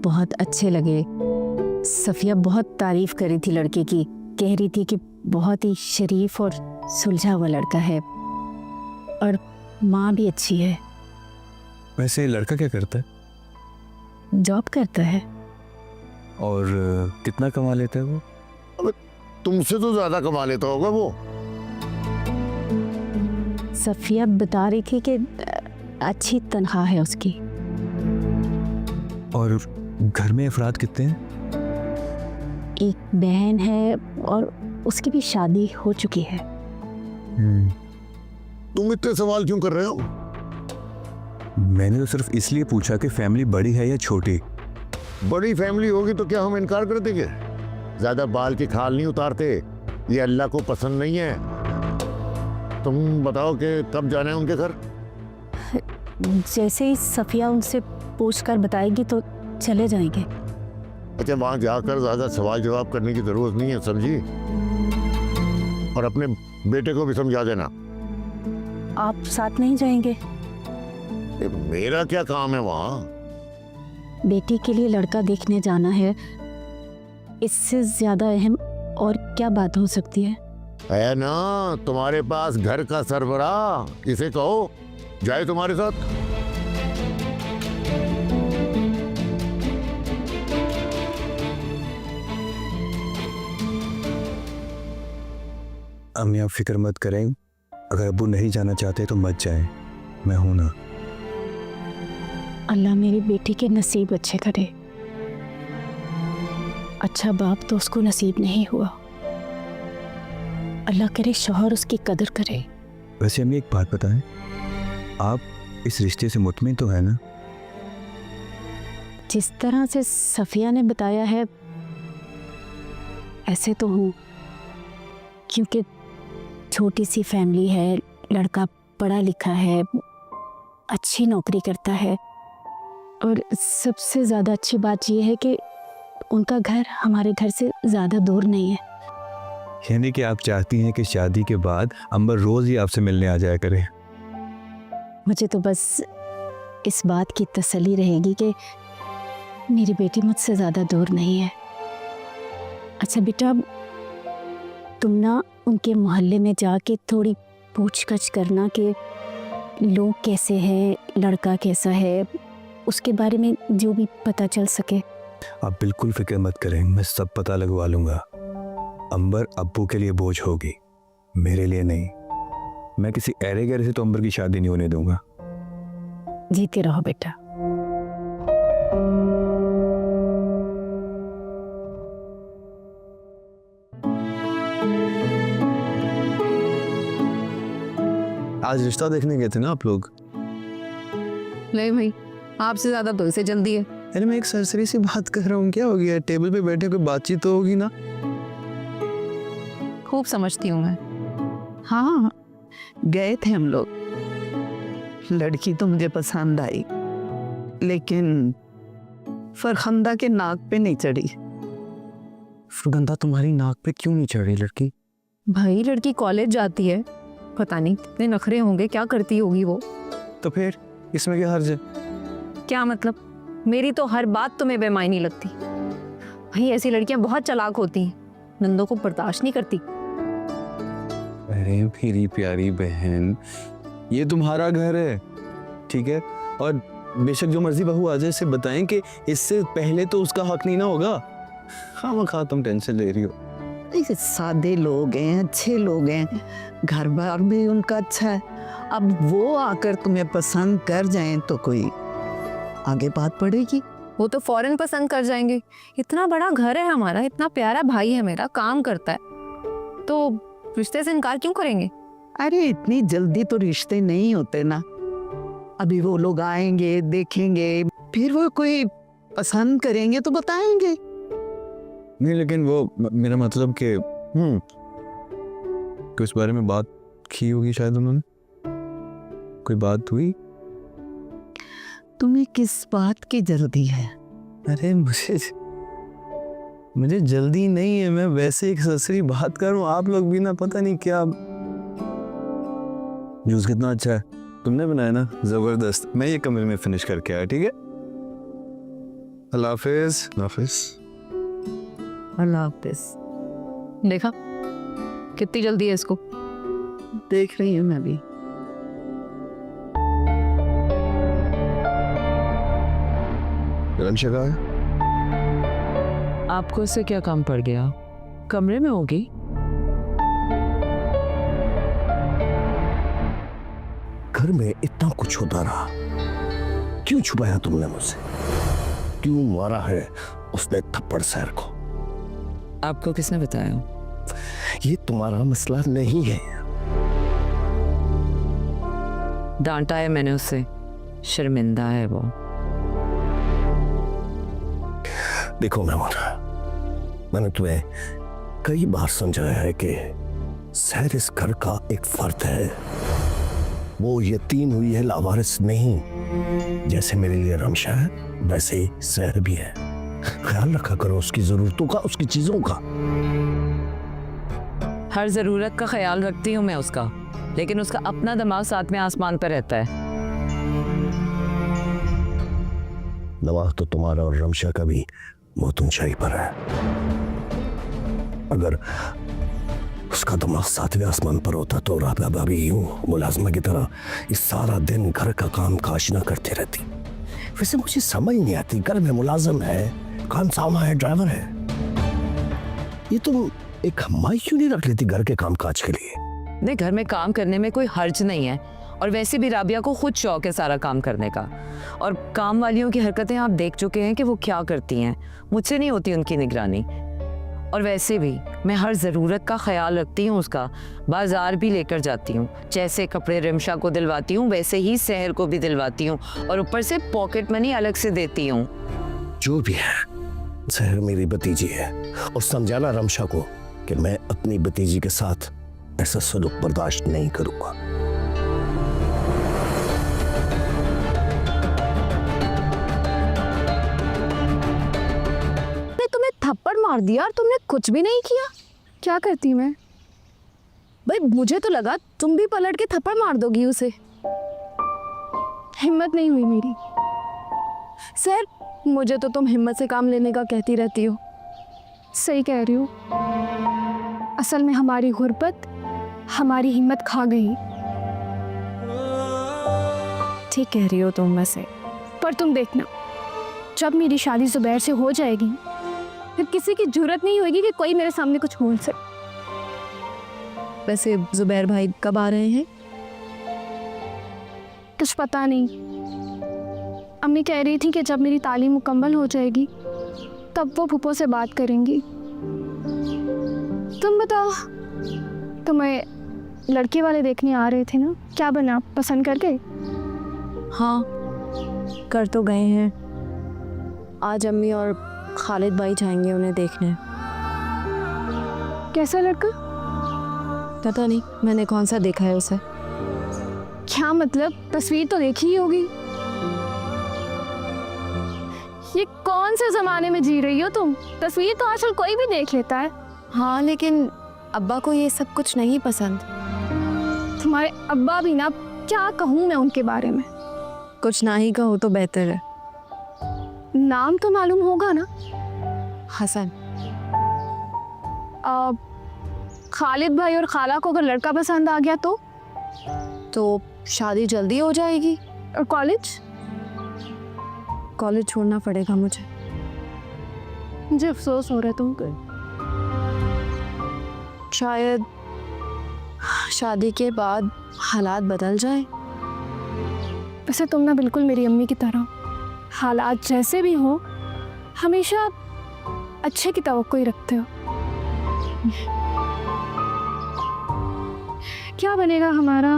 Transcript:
बहुत अच्छे लगे। सफिया बहुत तारीफ करी थी लड़के की, कह रही थी कि बहुत ही शरीफ और सुलझा हुआ लड़का है और माँ भी अच्छी है। वैसे लड़का क्या करता है? जॉब करता है। और कितना कमा लेता है वो? अबे तुमसे तो ज्यादा कमा लेता होगा वो। सफिया बता रही थी कि अच्छी तनख्वाह है उसकी। और घर में अफराद कितने हैं? एक बहन है और उसकी भी शादी हो चुकी है। तुम इतने सवाल क्यों कर रहे हो? मैंने तो सिर्फ इसलिए पूछा कि फैमिली बड़ी है या छोटी। बड़ी फैमिली होगी तो क्या हम इनकार कर देंगे? ज्यादा बाल की खाल नहीं उतारते, ये अल्लाह को पसंद नहीं है। तुम बताओ कि कब जाना है उनके घर? जैसे ही सफिया उनसे पूछकर बताएगी तो चले जाएंगे। अच्छा, वहां जाकर ज्यादा सवाल जवाब करने की जरूरत नहीं है, समझी? और अपने बेटे को भी समझा देना। आप साथ नहीं जाएंगे? मेरा क्या काम है वहां? बेटी के लिए लड़का देखने जाना है, इससे ज्यादा अहम और क्या बात हो सकती है? है ना तुम्हारे पास घर का सरबराह, इसे कहो जाए तुम्हारे साथ। अम्मी आप फिक्र मत करें, अगर अब्बू नहीं जाना चाहते तो मत जाएं, मैं हूं ना। अल्लाह मेरी बेटी के नसीब अच्छे करे। अच्छा बाप तो उसको नसीब नहीं हुआ। अल्लाह करे शौहर उसकी कदर करे। वैसे अम्मी एक बात बताएं, आप इस रिश्ते से मुतमिन तो है ना? जिस तरह से सफिया ने बताया है ऐसे तो हूँ, क्योंकि छोटी सी फैमिली है, लड़का पढ़ा लिखा है, अच्छी नौकरी करता है और सबसे ज़्यादा अच्छी बात यह है कि उनका घर हमारे घर से ज़्यादा दूर नहीं है। यानी कि आप चाहती हैं कि शादी के बाद अंबर रोज ही आपसे मिलने आ जाया करे? मुझे तो बस इस बात की तसल्ली रहेगी कि मेरी बेटी मुझसे ज़्यादा दूर नहीं है। अच्छा बेटा, तुम ना उनके मोहल्ले में जाके थोड़ी पूछताछ करना कि लोग कैसे हैं, लड़का कैसा है, उसके बारे में जो भी पता चल सके। आप बिल्कुल फिक्र मत करें, मैं सब पता लगवा लूंगा। अंबर अब्बू के लिए बोझ होगी, मेरे लिए नहीं। मैं किसी ऐरे गैरे से तो अंबर की शादी नहीं होने दूंगा। जीते रहो बेटा। आज रिश्ता देखने गए थे ना आप लोग? नहीं भाई, आपसे ज्यादा तो इसे जल्दी है। अरे मैं एक सरसरी सी बात कर रहा हूँ, क्या हो गया? टेबल पे बैठे कोई बातचीत तो होगी ना? खूब समझती हूँ मैं। हाँ, गए थे हम लोग। लड़की तो मुझे पसंद आई, लेकिन फरखंदा के नाक पे नहीं चढ़ी। फरगंदा तुम्हारी नाक पे क्यों नहीं चढ़ रही लड़की? भाई लड़की कॉलेज जाती है, पता नहीं कितने नखरे होंगे, क्या करती होगी वो। तो फिर इसमें क्या हर्ज है? क्या मतलब? मेरी तो हर बात तुम्हें बेमायनी लगती। भाई ऐसी लड़कियां बहुत चालाक होती हैं, नंदों को बर्दाश्त नहीं करती। अरे मेरी प्यारी बहन, ये तुम्हारा घर है, ठीक है? और बेशक जो मर्जी बहू आ जाए, इसे बताएं कि इससे पहले तो उसका हक नहीं ना होगा। खामखा तुम टेंशन ले रही हो। ऐसे सादे लोग हैं, अच्छे लोग हैं, घर बार भी उनका अच्छा है। अब वो आकर तुम्हें पसंद कर जाएं तो कोई आगे बात पड़ेगी। वो तो फौरन पसंद कर जाएंगे। इतना बड़ा घर है हमारा, इतना प्यारा भाई है मेरा, काम करता है, तो रिश्ते से इनकार क्यों करेंगे? अरे इतनी जल्दी तो रिश्ते नहीं होते ना। अभी वो लोग आएंगे, देखेंगे, फिर वो कोई पसंद करेंगे तो बताएंगे। नहीं लेकिन वो मेरा मतलब कि इस बारे में बात की होगी शायद उन्होंने, कोई बात हुई? तुम्हें किस बात की जल्दी है? अरे मुझे जल्दी नहीं है, मैं वैसे एक ससरी बात करूं। आप लोग भी ना पता नहीं क्या। जूस कितना अच्छा है, तुमने बनाया ना, जबरदस्त। मैं ये कमरे में फिनिश करके आया, ठीक है? अल्लाह हाफिज। अल्लाह हाफिज। अल्लाह हाफिज। देखा कितनी जल्दी है इसको। देख रही हूँ मैं भी। रमशा है? आपको इससे क्या काम पड़ गया? कमरे में होगी। घर में इतना कुछ होता रहा, क्यों छुपाया तुमने मुझसे? क्यों मारा है उसने थप्पड़ सैर को? आपको किसने बताया? ये तुम्हारा मसला नहीं है। डांटा है मैंने उसे, शर्मिंदा है वो। देखो मेमोना, मैंने तुम्हें कई बार समझाया है कि सहर इस घर का एक फर्द है। वो यतीम हुई है, लावारिस नहीं। जैसे मेरे लिए रमशा है वैसे ही सहर भी है। ख्याल रखा करो उसकी जरूरतों का, उसकी चीजों का। हर जरूरत का ख्याल रखती हूँ मैं उसका, लेकिन उसका अपना दिमाग साथ में आसमान पर रहता है। दिमाग तो तुम्हारा और रमशा का भी बहुत ऊंचाई पर है। अगर उसका दिमाग सातवें आसमान पर होता तो राबिया भाभी यूं मुलाजमा की तरह इस सारा दिन घर का काम काज ना करती रहती। वैसे मुझे समझ नहीं आती, घर में मुलाजिम है, खानसामा है, ड्राइवर है, ये तुम एक हमारी क्यों नहीं रख लेती घर के काम काज के लिए? नहीं, घर में काम करने में कोई हर्ज नहीं है, और वैसे भी राबिया को खुद शौक है सारा काम करने का। और काम वालियों की हरकतें आप देख चुके हैं कि वो क्या करती हैं। मुझसे नहीं होती उनकी निगरानी। और वैसे भी मैं हर ज़रूरत का ख्याल रखती हूँ उसका। बाजार भी लेकर जाती हूँ, जैसे कपड़े रिमशा को दिलवाती हूँ वैसे ही सहर को भी दिलवाती हूँ, और ऊपर से पॉकेट मनी अलग से देती हूँ। जो भी है, सहर मेरी भतीजी है, और समझाना रमशा को कि मैं अपनी भतीजी के साथ ऐसा सलूक बर्दाश्त नहीं करूंगा। तुम्हें थप्पड़ मार दिया और तुमने कुछ भी नहीं किया। क्या करती मैं? भाई मुझे तो लगा तुम भी पलट के थप्पड़ मार दोगी उसे। हिम्मत नहीं हुई मेरी। सर, मुझे तो तुम हिम्मत से काम लेने का कहती रहती हो। सही कह रही हो। असल में हमारी गुर्बत हमारी हिम्मत खा गई। ठीक कह रही हो तुम वैसे। पर तुम देखना, जब मेरी शादी जुबैर से हो जाएगी फिर किसी की जरूरत नहीं होगी कि कोई मेरे सामने कुछ बोल सके। वैसे जुबैर भाई कब आ रहे हैं? कुछ पता नहीं। अम्मी कह रही थी कि जब मेरी तालीम मुकम्मल हो जाएगी तब वो फूफो से बात करेंगी। तुम बताओ, तुम्हें लड़के वाले देखने आ रहे थे ना, क्या बना, पसंद कर गए? हाँ, कर तो गए हैं। आज अम्मी और खालिद भाई जाएंगे उन्हें देखने। कैसा लड़का? पता नहीं, मैंने कौन सा देखा है उसे। क्या मतलब? तस्वीर तो देखी ही होगी। ये कौन से जमाने में जी रही हो तुम? तस्वीर तो आजकल कोई भी देख लेता है। हाँ, लेकिन अब्बा को ये सब कुछ नहीं पसंद। तुम्हारे अब्बा भी ना, क्या कहूँ मैं उनके बारे में। कुछ ना ही कहो तो बेहतर है। नाम तो मालूम होगा ना? हसन। खालिद भाई और खाला को अगर लड़का पसंद आ गया तो शादी जल्दी हो जाएगी। और कॉलेज छोड़ना पड़ेगा मुझे अफसोस हो रहा है तुमको। शायद शादी के बाद हालात बदल जाए। वैसे तुम ना बिल्कुल मेरी अम्मी की तरह, हालात जैसे भी हो हमेशा अच्छे की तवक्को ही रखते हो। क्या बनेगा हमारा